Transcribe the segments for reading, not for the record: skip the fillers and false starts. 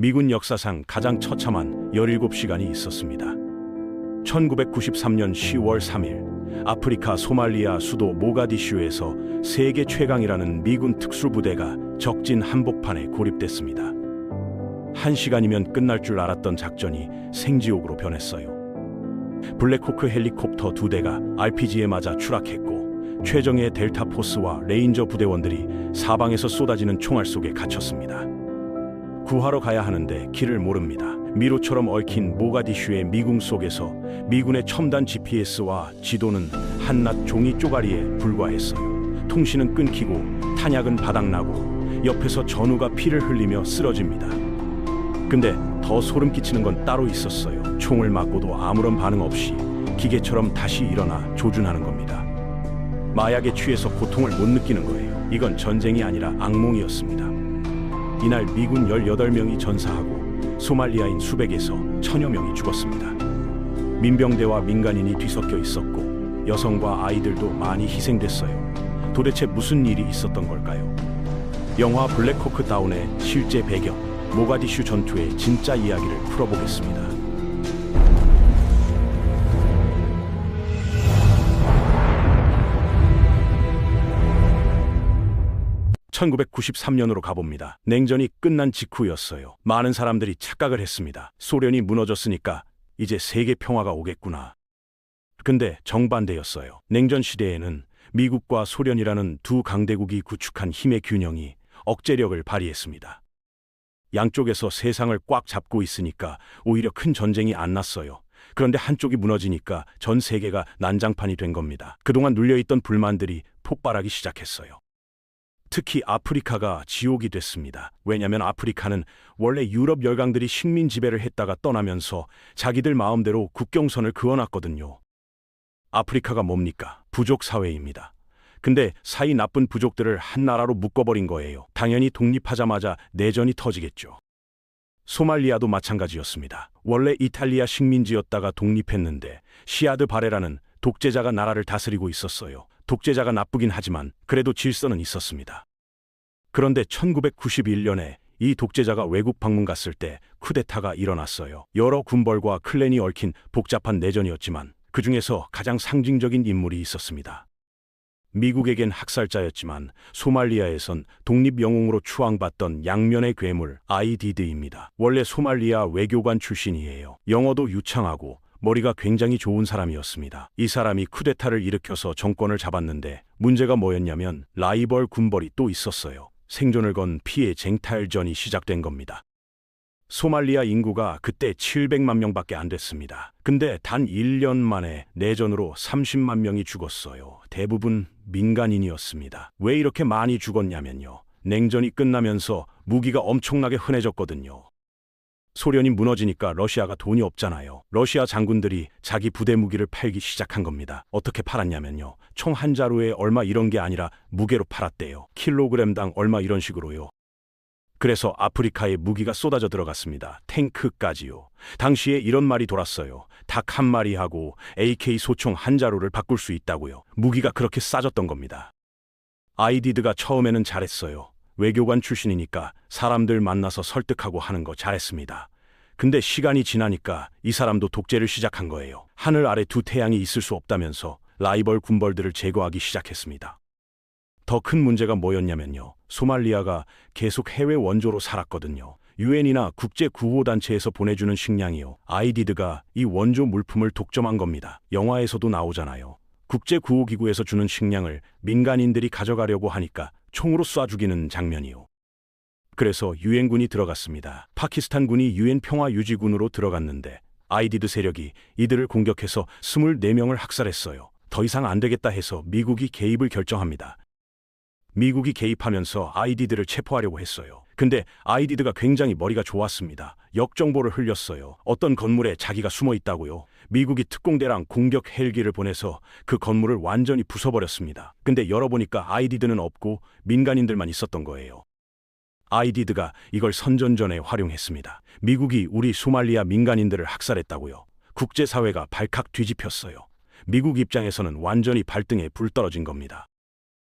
미군 역사상 가장 처참한 17시간이 있었습니다. 1993년 10월 3일 아프리카 소말리아 수도 모가디슈에서 세계 최강이라는 미군 특수부대가 적진 한복판에 고립됐습니다. 1시간이면 끝날 줄 알았던 작전이 생지옥으로 변했어요. 블랙호크 헬리콥터 2대가 RPG에 맞아 추락했고 최정예 델타 포스와 레인저 부대원들이 사방에서 쏟아지는 총알 속에 갇혔습니다. 구하러 가야 하는데 길을 모릅니다. 미로처럼 얽힌 모가디슈의 미궁 속에서 미군의 첨단 GPS와 지도는 한낱 종이 쪼가리에 불과했어요. 통신은 끊기고 탄약은 바닥나고 옆에서 전우가 피를 흘리며 쓰러집니다. 근데 더 소름 끼치는 건 따로 있었어요. 총을 맞고도 아무런 반응 없이 기계처럼 다시 일어나 조준하는 겁니다. 마약에 취해서 고통을 못 느끼는 거예요. 이건 전쟁이 아니라 악몽이었습니다. 이날 미군 18명이 전사하고 소말리아인 수백에서 1000여 명이 죽었습니다. 민병대와 민간인이 뒤섞여 있었고 여성과 아이들도 많이 희생됐어요. 도대체 무슨 일이 있었던 걸까요? 영화 블랙호크 다운의 실제 배경, 모가디슈 전투의 진짜 이야기를 풀어보겠습니다. 1993년으로 가봅니다. 냉전이 끝난 직후였어요. 많은 사람들이 착각을 했습니다. 소련이 무너졌으니까 이제 세계 평화가 오겠구나. 근데 정반대였어요. 냉전 시대에는 미국과 소련이라는 두 강대국이 구축한 힘의 균형이 억제력을 발휘했습니다. 양쪽에서 세상을 꽉 잡고 있으니까 오히려 큰 전쟁이 안 났어요. 그런데 한쪽이 무너지니까 전 세계가 난장판이 된 겁니다. 그동안 눌려있던 불만들이 폭발하기 시작했어요. 특히 아프리카가 지옥이 됐습니다. 왜냐하면 아프리카는 원래 유럽 열강들이 식민 지배를 했다가 떠나면서 자기들 마음대로 국경선을 그어놨거든요. 아프리카가 뭡니까? 부족 사회입니다. 근데 사이 나쁜 부족들을 한 나라로 묶어버린 거예요. 당연히 독립하자마자 내전이 터지겠죠. 소말리아도 마찬가지였습니다. 원래 이탈리아 식민지였다가 독립했는데 시아드 바레라는 독재자가 나라를 다스리고 있었어요. 독재자가 나쁘긴 하지만 그래도 질서는 있었습니다. 그런데 1991년에 이 독재자가 외국 방문 갔을 때 쿠데타가 일어났어요. 여러 군벌과 클랜이 얽힌 복잡한 내전이었지만 그 중에서 가장 상징적인 인물이 있었습니다. 미국에겐 학살자였지만 소말리아에선 독립 영웅으로 추앙받던 양면의 괴물 아이디드입니다. 원래 소말리아 외교관 출신이에요. 영어도 유창하고 머리가 굉장히 좋은 사람이었습니다. 이 사람이 쿠데타를 일으켜서 정권을 잡았는데 문제가 뭐였냐면 라이벌 군벌이 또 있었어요. 생존을 건 피해 쟁탈전이 시작된 겁니다. 소말리아 인구가 그때 700만 명밖에 안 됐습니다. 근데 단 1년 만에 내전으로 30만 명이 죽었어요. 대부분 민간인이었습니다. 왜 이렇게 많이 죽었냐면요. 냉전이 끝나면서 무기가 엄청나게 흔해졌거든요. 소련이 무너지니까 러시아가 돈이 없잖아요. 러시아 장군들이 자기 부대 무기를 팔기 시작한 겁니다. 어떻게 팔았냐면요. 총 한 자루에 얼마 이런 게 아니라 무게로 팔았대요. 킬로그램당 얼마 이런 식으로요. 그래서 아프리카에 무기가 쏟아져 들어갔습니다. 탱크까지요. 당시에 이런 말이 돌았어요. 닭 한 마리하고 AK 소총 한 자루를 바꿀 수 있다고요. 무기가 그렇게 싸졌던 겁니다. 아이디드가 처음에는 잘했어요. 외교관 출신이니까 사람들 만나서 설득하고 하는 거 잘했습니다. 근데 시간이 지나니까 이 사람도 독재를 시작한 거예요. 하늘 아래 두 태양이 있을 수 없다면서 라이벌 군벌들을 제거하기 시작했습니다. 더 큰 문제가 뭐였냐면요. 소말리아가 계속 해외 원조로 살았거든요. 유엔이나 국제구호단체에서 보내주는 식량이요. 아이디드가 이 원조 물품을 독점한 겁니다. 영화에서도 나오잖아요. 국제구호기구에서 주는 식량을 민간인들이 가져가려고 하니까 총으로 쏴 죽이는 장면이요. 그래서 유엔군이 들어갔습니다. 파키스탄군이 유엔 평화유지군으로 들어갔는데 아이디드 세력이 이들을 공격해서 24명을 학살했어요. 더 이상 안 되겠다 해서 미국이 개입을 결정합니다. 미국이 개입하면서 아이디드를 체포하려고 했어요. 근데 아이디드가 굉장히 머리가 좋았습니다. 역정보를 흘렸어요. 어떤 건물에 자기가 숨어 있다고요. 미국이 특공대랑 공격 헬기를 보내서 그 건물을 완전히 부숴버렸습니다. 근데 열어보니까 아이디드는 없고 민간인들만 있었던 거예요. 아이디드가 이걸 선전전에 활용했습니다. 미국이 우리 소말리아 민간인들을 학살했다고요. 국제사회가 발칵 뒤집혔어요. 미국 입장에서는 완전히 발등에 불 떨어진 겁니다.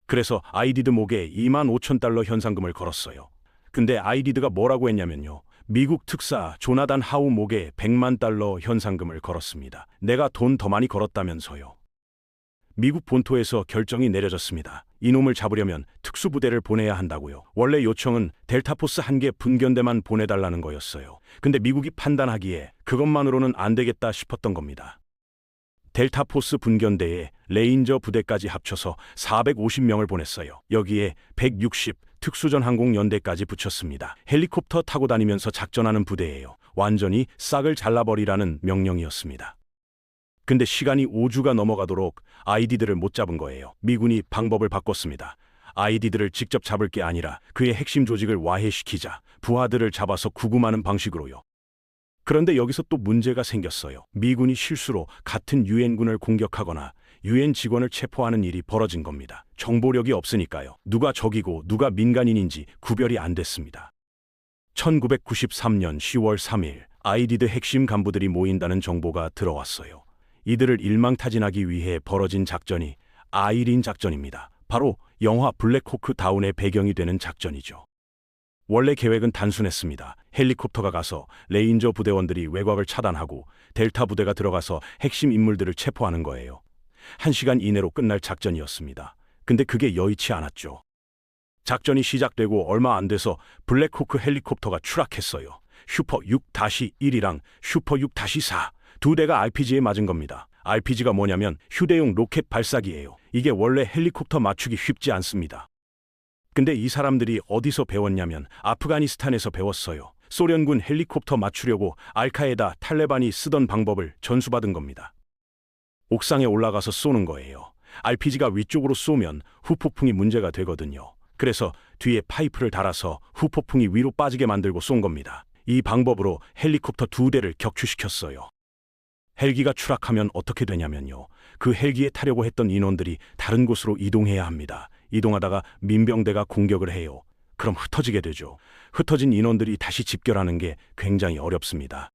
그래서 아이디드 목에 $25,000 현상금을 걸었어요. 근데 아이디드가 뭐라고 했냐면요. 미국 특사 조나단 하우 목에 $100만 현상금을 걸었습니다. 내가 돈 더 많이 걸었다면서요. 미국 본토에서 결정이 내려졌습니다. 이놈을 잡으려면 특수부대를 보내야 한다고요. 원래 요청은 델타포스 1개 분견대만 보내달라는 거였어요. 근데 미국이 판단하기에 그것만으로는 안 되겠다 싶었던 겁니다. 델타포스 분견대에 레인저 부대까지 합쳐서 450명을 보냈어요. 여기에 160 특수전항공연대까지 붙였습니다. 헬리콥터 타고 다니면서 작전하는 부대예요. 완전히 싹을 잘라버리라는 명령이었습니다. 근데 시간이 5주가 넘어가도록 아이디들을 못 잡은 거예요. 미군이 방법을 바꿨습니다. 아이디들을 직접 잡을 게 아니라 그의 핵심 조직을 와해시키자, 부하들을 잡아서 구금하는 방식으로요. 그런데 여기서 또 문제가 생겼어요. 미군이 실수로 같은 유엔군을 공격하거나 유엔 직원을 체포하는 일이 벌어진 겁니다. 정보력이 없으니까요. 누가 적이고 누가 민간인인지 구별이 안 됐습니다. 1993년 10월 3일 아이디드 핵심 간부들이 모인다는 정보가 들어왔어요. 이들을 일망타진하기 위해 벌어진 작전이 아이린 작전입니다. 바로 영화 블랙호크 다운의 배경이 되는 작전이죠. 원래 계획은 단순했습니다. 헬리콥터가 가서 레인저 부대원들이 외곽을 차단하고 델타 부대가 들어가서 핵심 인물들을 체포하는 거예요. 1시간 이내로 끝날 작전이었습니다. 근데 그게 여의치 않았죠. 작전이 시작되고 얼마 안 돼서 블랙호크 헬리콥터가 추락했어요. 슈퍼 6-1이랑 슈퍼 6-4 두 대가 RPG에 맞은 겁니다. RPG가 뭐냐면 휴대용 로켓 발사기예요. 이게 원래 헬리콥터 맞추기 쉽지 않습니다. 근데 이 사람들이 어디서 배웠냐면 아프가니스탄에서 배웠어요. 소련군 헬리콥터 맞추려고 알카에다 탈레반이 쓰던 방법을 전수받은 겁니다. 옥상에 올라가서 쏘는 거예요. RPG가 위쪽으로 쏘면 후폭풍이 문제가 되거든요. 그래서 뒤에 파이프를 달아서 후폭풍이 위로 빠지게 만들고 쏜 겁니다. 이 방법으로 헬리콥터 2대를 격추시켰어요. 헬기가 추락하면 어떻게 되냐면요. 그 헬기에 타려고 했던 인원들이 다른 곳으로 이동해야 합니다. 이동하다가 민병대가 공격을 해요. 그럼 흩어지게 되죠. 흩어진 인원들이 다시 집결하는 게 굉장히 어렵습니다.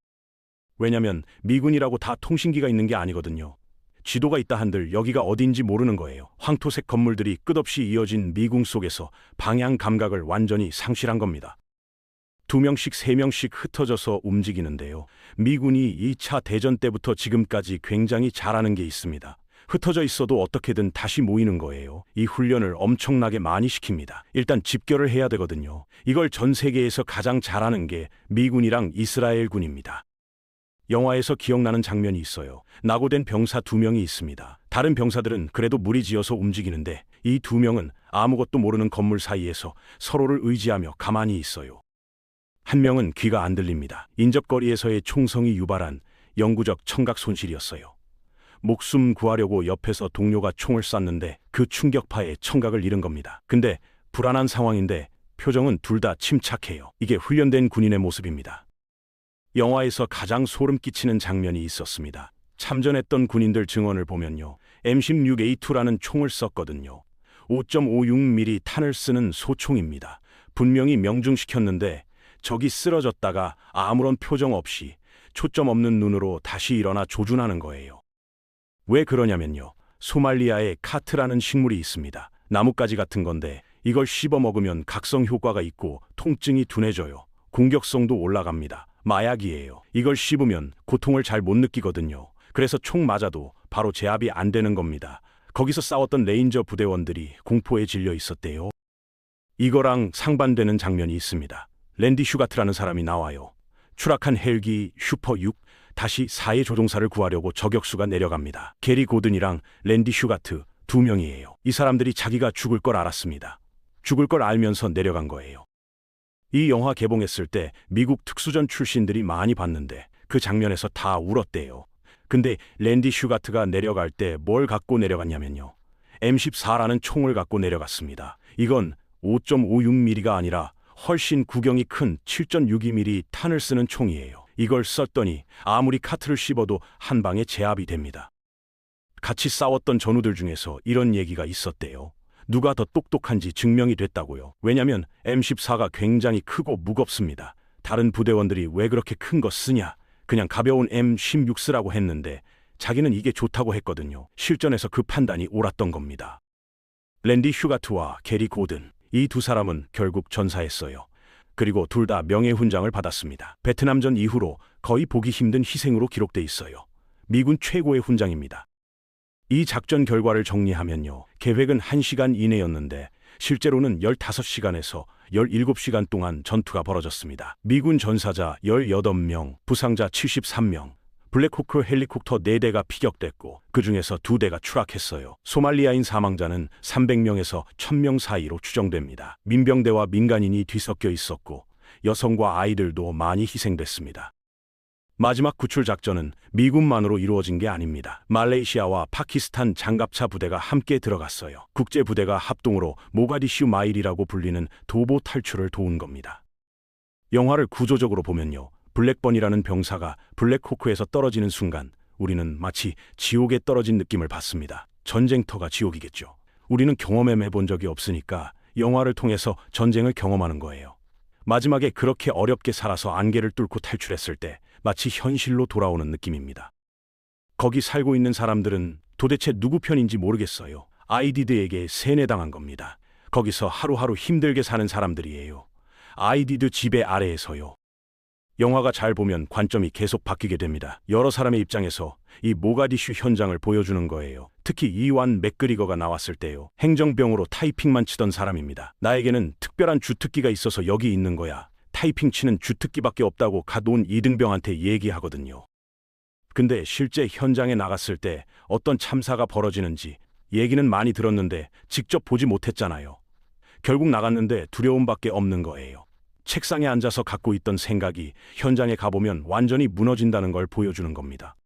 왜냐면 미군이라고 다 통신기가 있는 게 아니거든요. 지도가 있다 한들 여기가 어딘지 모르는 거예요. 황토색 건물들이 끝없이 이어진 미궁 속에서 방향 감각을 완전히 상실한 겁니다. 2명씩 3명씩 흩어져서 움직이는데요. 미군이 2차 대전 때부터 지금까지 굉장히 잘하는 게 있습니다. 흩어져 있어도 어떻게든 다시 모이는 거예요. 이 훈련을 엄청나게 많이 시킵니다. 일단 집결을 해야 되거든요. 이걸 전 세계에서 가장 잘하는 게 미군이랑 이스라엘군입니다. 영화에서 기억나는 장면이 있어요. 낙오된 병사 2명이 있습니다. 다른 병사들은 그래도 무리지어서 움직이는데 이 2명은 아무것도 모르는 건물 사이에서 서로를 의지하며 가만히 있어요. 한 명은 귀가 안 들립니다. 인접거리에서의 총성이 유발한 영구적 청각 손실이었어요. 목숨 구하려고 옆에서 동료가 총을 쐈는데 그 충격파에 청각을 잃은 겁니다. 근데 불안한 상황인데 표정은 둘 다 침착해요. 이게 훈련된 군인의 모습입니다. 영화에서 가장 소름 끼치는 장면이 있었습니다. 참전했던 군인들 증언을 보면요. M16A2라는 총을 썼거든요. 5.56mm 탄을 쓰는 소총입니다. 분명히 명중시켰는데 적이 쓰러졌다가 아무런 표정 없이 초점 없는 눈으로 다시 일어나 조준하는 거예요. 왜 그러냐면요. 소말리아에 카트라는 식물이 있습니다. 나뭇가지 같은 건데 이걸 씹어 먹으면 각성 효과가 있고 통증이 둔해져요. 공격성도 올라갑니다. 마약이에요. 이걸 씹으면 고통을 잘 못 느끼거든요. 그래서 총 맞아도 바로 제압이 안 되는 겁니다. 거기서 싸웠던 레인저 부대원들이 공포에 질려 있었대요. 이거랑 상반되는 장면이 있습니다. 랜디 슈가트라는 사람이 나와요. 추락한 헬기 슈퍼 6-4의 조종사를 구하려고 저격수가 내려갑니다. 게리 고든이랑 랜디 슈가트 2명이에요. 이 사람들이 자기가 죽을 걸 알았습니다. 죽을 걸 알면서 내려간 거예요. 이 영화 개봉했을 때 미국 특수전 출신들이 많이 봤는데 그 장면에서 다 울었대요. 근데 랜디 슈가트가 내려갈 때 뭘 갖고 내려갔냐면요. M14라는 총을 갖고 내려갔습니다. 이건 5.56mm가 아니라 훨씬 구경이 큰 7.62mm 탄을 쓰는 총이에요. 이걸 썼더니 아무리 카트를 씹어도 한 방에 제압이 됩니다. 같이 싸웠던 전우들 중에서 이런 얘기가 있었대요. 누가 더 똑똑한지 증명이 됐다고요. 왜냐면 M14가 굉장히 크고 무겁습니다. 다른 부대원들이 왜 그렇게 큰 거 쓰냐? 그냥 가벼운 M16 쓰라고 했는데 자기는 이게 좋다고 했거든요. 실전에서 그 판단이 옳았던 겁니다. 랜디 슈가트와 게리 고든, 이 두 사람은 결국 전사했어요. 그리고 둘 다 명예훈장을 받았습니다. 베트남전 이후로 거의 보기 힘든 희생으로 기록돼 있어요. 미군 최고의 훈장입니다. 이 작전 결과를 정리하면요. 계획은 1시간 이내였는데 실제로는 15시간에서 17시간 동안 전투가 벌어졌습니다. 미군 전사자 18명, 부상자 73명, 블랙호크 헬리콥터 4대가 피격됐고 그중에서 2대가 추락했어요. 소말리아인 사망자는 300명에서 1000명 사이로 추정됩니다. 민병대와 민간인이 뒤섞여 있었고 여성과 아이들도 많이 희생됐습니다. 마지막 구출 작전은 미군만으로 이루어진 게 아닙니다. 말레이시아와 파키스탄 장갑차 부대가 함께 들어갔어요. 국제부대가 합동으로 모가디슈 마일이라고 불리는 도보 탈출을 도운 겁니다. 영화를 구조적으로 보면요. 블랙번이라는 병사가 블랙호크에서 떨어지는 순간 우리는 마치 지옥에 떨어진 느낌을 받습니다. 전쟁터가 지옥이겠죠. 우리는 경험해본 적이 없으니까 영화를 통해서 전쟁을 경험하는 거예요. 마지막에 그렇게 어렵게 살아서 안개를 뚫고 탈출했을 때 마치 현실로 돌아오는 느낌입니다. 거기 살고 있는 사람들은 도대체 누구 편인지 모르겠어요. 아이디드에게 세뇌당한 겁니다. 거기서 하루하루 힘들게 사는 사람들이에요. 아이디드 지배 아래에서요. 영화가 잘 보면 관점이 계속 바뀌게 됩니다. 여러 사람의 입장에서 이 모가디슈 현장을 보여주는 거예요. 특히 이완 맥그리거가 나왔을 때요. 행정병으로 타이핑만 치던 사람입니다. 나에게는 특별한 주특기가 있어서 여기 있는 거야. 타이핑 치는 주특기밖에 없다고 갓온 이등병한테 얘기하거든요. 근데 실제 현장에 나갔을 때 어떤 참사가 벌어지는지 얘기는 많이 들었는데 직접 보지 못했잖아요. 결국 나갔는데 두려움밖에 없는 거예요. 책상에 앉아서 갖고 있던 생각이 현장에 가보면 완전히 무너진다는 걸 보여주는 겁니다.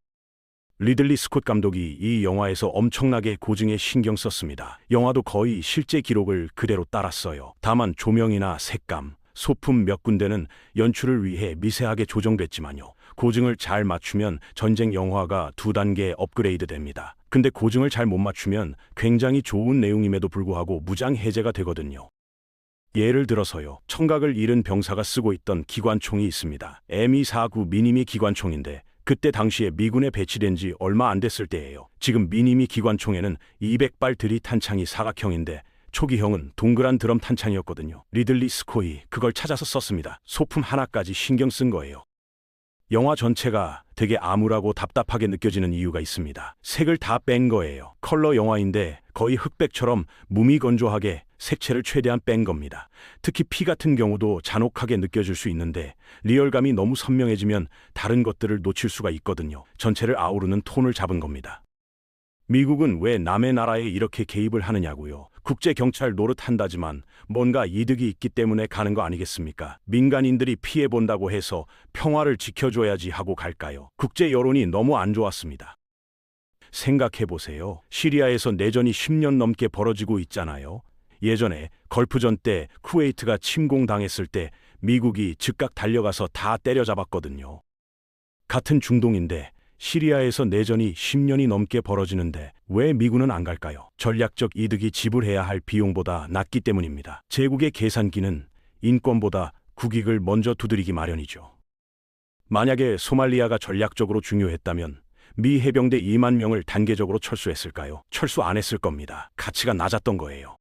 리들리 스콧 감독이 이 영화에서 엄청나게 고증에 신경 썼습니다. 영화도 거의 실제 기록을 그대로 따랐어요. 다만 조명이나 색감, 소품 몇 군데는 연출을 위해 미세하게 조정됐지만요. 고증을 잘 맞추면 전쟁 영화가 2단계 업그레이드 됩니다. 근데 고증을 잘 못 맞추면 굉장히 좋은 내용임에도 불구하고 무장 해제가 되거든요. 예를 들어서요. 청각을 잃은 병사가 쓰고 있던 기관총이 있습니다. M249 미니미 기관총인데 그때 당시에 미군에 배치된 지 얼마 안 됐을 때예요. 지금 미니미 기관총에는 200발 드리 탄창이 사각형인데 초기형은 동그란 드럼 탄창이었거든요. 리들리 스콧이 그걸 찾아서 썼습니다. 소품 하나까지 신경 쓴 거예요. 영화 전체가 되게 암울하고 답답하게 느껴지는 이유가 있습니다. 색을 다 뺀 거예요. 컬러 영화인데 거의 흑백처럼 무미건조하게 색채를 최대한 뺀 겁니다. 특히 피 같은 경우도 잔혹하게 느껴질 수 있는데 리얼감이 너무 선명해지면 다른 것들을 놓칠 수가 있거든요. 전체를 아우르는 톤을 잡은 겁니다. 미국은 왜 남의 나라에 이렇게 개입을 하느냐고요. 국제경찰 노릇한다지만 뭔가 이득이 있기 때문에 가는 거 아니겠습니까? 민간인들이 피해본다고 해서 평화를 지켜줘야지 하고 갈까요? 국제 여론이 너무 안 좋았습니다. 생각해보세요. 시리아에서 내전이 10년 넘게 벌어지고 있잖아요. 예전에 걸프전 때 쿠웨이트가 침공당했을 때 미국이 즉각 달려가서 다 때려잡았거든요. 같은 중동인데 시리아에서 내전이 10년이 넘게 벌어지는데 왜 미군은 안 갈까요? 전략적 이득이 지불해야 할 비용보다 낮기 때문입니다. 제국의 계산기는 인권보다 국익을 먼저 두드리기 마련이죠. 만약에 소말리아가 전략적으로 중요했다면 미 해병대 2만 명을 단계적으로 철수했을까요? 철수 안 했을 겁니다. 가치가 낮았던 거예요.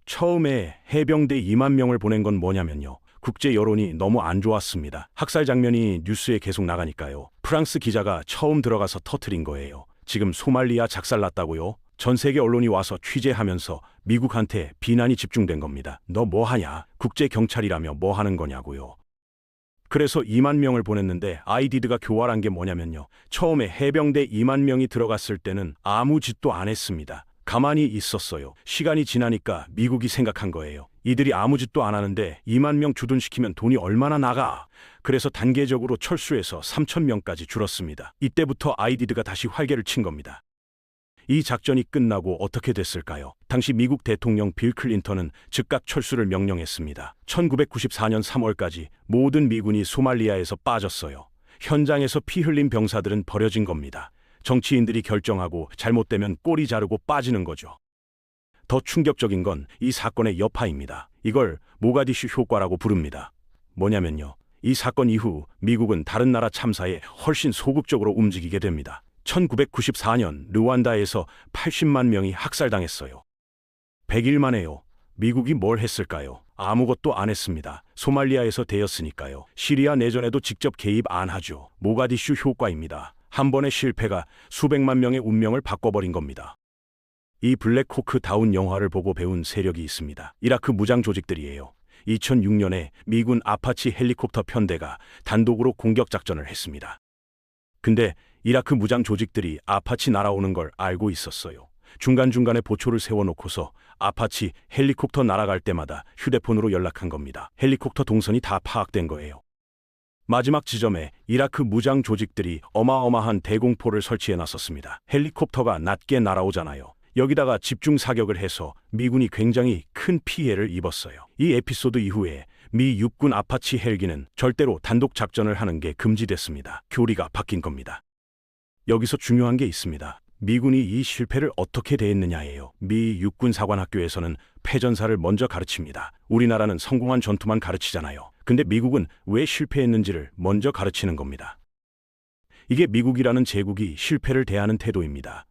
처음에 해병대 2만 명을 보낸 건 뭐냐면요. 국제 여론이 너무 안 좋았습니다. 학살 장면이 뉴스에 계속 나가니까요. 프랑스 기자가 처음 들어가서 터트린 거예요. 지금 소말리아 작살났다고요? 전 세계 언론이 와서 취재하면서 미국한테 비난이 집중된 겁니다. 너 뭐 하냐? 국제 경찰이라며 뭐 하는 거냐고요. 그래서 2만 명을 보냈는데 아이디드가 교활한 게 뭐냐면요. 처음에 해병대 2만 명이 들어갔을 때는 아무 짓도 안 했습니다. 가만히 있었어요. 시간이 지나니까 미국이 생각한 거예요. 이들이 아무 짓도 안 하는데 2만 명 주둔시키면 돈이 얼마나 나가. 그래서 단계적으로 철수해서 3천 명까지 줄었습니다. 이때부터 아이디드가 다시 활개를 친 겁니다. 이 작전이 끝나고 어떻게 됐을까요? 당시 미국 대통령 빌 클린턴은 즉각 철수를 명령했습니다. 1994년 3월까지 모든 미군이 소말리아에서 빠졌어요. 현장에서 피 흘린 병사들은 버려진 겁니다. 정치인들이 결정하고 잘못되면 꼬리 자르고 빠지는 거죠. 더 충격적인 건 이 사건의 여파입니다. 이걸 모가디슈 효과라고 부릅니다. 뭐냐면요. 이 사건 이후 미국은 다른 나라 참사에 훨씬 소극적으로 움직이게 됩니다. 1994년 르완다에서 80만 명이 학살당했어요. 100일 만에요. 미국이 뭘 했을까요? 아무것도 안 했습니다. 소말리아에서 되었으니까요. 시리아 내전에도 직접 개입 안 하죠. 모가디슈 효과입니다. 한 번의 실패가 수백만 명의 운명을 바꿔버린 겁니다. 이 블랙호크 다운 영화를 보고 배운 세력이 있습니다. 이라크 무장 조직들이에요. 2006년에 미군 아파치 헬리콥터 편대가 단독으로 공격 작전을 했습니다. 근데 이라크 무장 조직들이 아파치 날아오는 걸 알고 있었어요. 중간중간에 보초를 세워놓고서 아파치 헬리콥터 날아갈 때마다 휴대폰으로 연락한 겁니다. 헬리콥터 동선이 다 파악된 거예요. 마지막 지점에 이라크 무장 조직들이 어마어마한 대공포를 설치해 놨었습니다. 헬리콥터가 낮게 날아오잖아요. 여기다가 집중 사격을 해서 미군이 굉장히 큰 피해를 입었어요. 이 에피소드 이후에 미 육군 아파치 헬기는 절대로 단독 작전을 하는 게 금지됐습니다. 교리가 바뀐 겁니다. 여기서 중요한 게 있습니다. 미군이 이 실패를 어떻게 대했느냐예요. 미 육군 사관학교에서는 패전사를 먼저 가르칩니다. 우리나라는 성공한 전투만 가르치잖아요. 근데 미국은 왜 실패했는지를 먼저 가르치는 겁니다. 이게 미국이라는 제국이 실패를 대하는 태도입니다.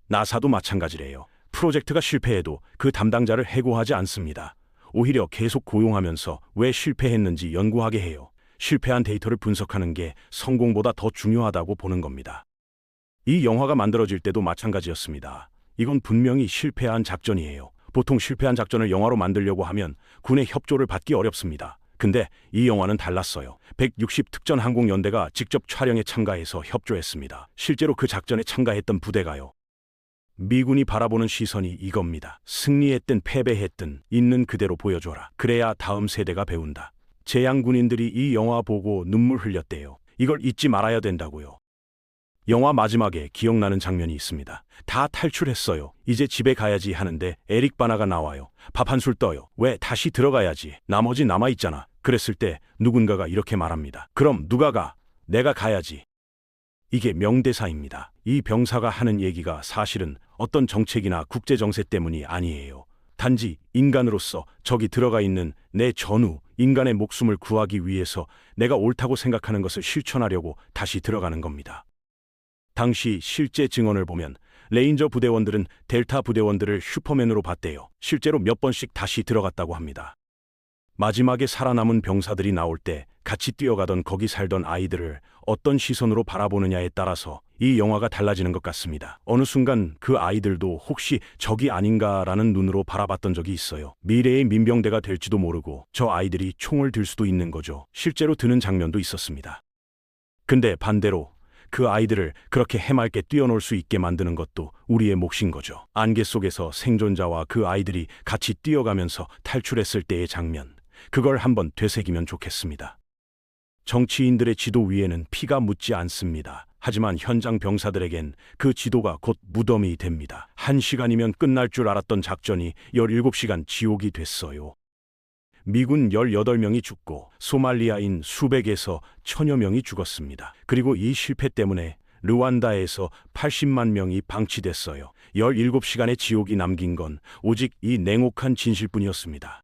나사도 마찬가지래요. 프로젝트가 실패해도 그 담당자를 해고하지 않습니다. 오히려 계속 고용하면서 왜 실패했는지 연구하게 해요. 실패한 데이터를 분석하는 게 성공보다 더 중요하다고 보는 겁니다. 이 영화가 만들어질 때도 마찬가지였습니다. 이건 분명히 실패한 작전이에요. 보통 실패한 작전을 영화로 만들려고 하면 군의 협조를 받기 어렵습니다. 근데 이 영화는 달랐어요. 160 특전항공연대가 직접 촬영에 참가해서 협조했습니다. 실제로 그 작전에 참가했던 부대가요. 미군이 바라보는 시선이 이겁니다. 승리했든 패배했든 있는 그대로 보여줘라. 그래야 다음 세대가 배운다. 재양 군인들이 이 영화 보고 눈물 흘렸대요. 이걸 잊지 말아야 된다고요. 영화 마지막에 기억나는 장면이 있습니다. 다 탈출했어요. 이제 집에 가야지 하는데 에릭 바나가 나와요. 밥 한 술 떠요. 왜 다시 들어가야지. 나머지 남아있잖아. 그랬을 때 누군가가 이렇게 말합니다. 그럼 누가 가? 내가 가야지. 이게 명대사입니다. 이 병사가 하는 얘기가 사실은 어떤 정책이나 국제정세 때문이 아니에요. 단지 인간으로서 저기 들어가 있는 내 전우, 인간의 목숨을 구하기 위해서 내가 옳다고 생각하는 것을 실천하려고 다시 들어가는 겁니다. 당시 실제 증언을 보면 레인저 부대원들은 델타 부대원들을 슈퍼맨으로 봤대요. 실제로 몇 번씩 다시 들어갔다고 합니다. 마지막에 살아남은 병사들이 나올 때 같이 뛰어가던 거기 살던 아이들을 어떤 시선으로 바라보느냐에 따라서 이 영화가 달라지는 것 같습니다. 어느 순간 그 아이들도 혹시 적이 아닌가라는 눈으로 바라봤던 적이 있어요. 미래의 민병대가 될지도 모르고 저 아이들이 총을 들 수도 있는 거죠. 실제로 드는 장면도 있었습니다. 근데 반대로 그 아이들을 그렇게 해맑게 뛰어놀 수 있게 만드는 것도 우리의 몫인 거죠. 안개 속에서 생존자와 그 아이들이 같이 뛰어가면서 탈출했을 때의 장면, 그걸 한번 되새기면 좋겠습니다. 정치인들의 지도 위에는 피가 묻지 않습니다. 하지만 현장 병사들에겐 그 지도가 곧 무덤이 됩니다. 1시간이면 끝날 줄 알았던 작전이 17시간 지옥이 됐어요. 미군 18명이 죽고 소말리아인 수백에서 1000여 명이 죽었습니다. 그리고 이 실패 때문에 르완다에서 80만 명이 방치됐어요. 17시간의 지옥이 남긴 건 오직 이 냉혹한 진실뿐이었습니다.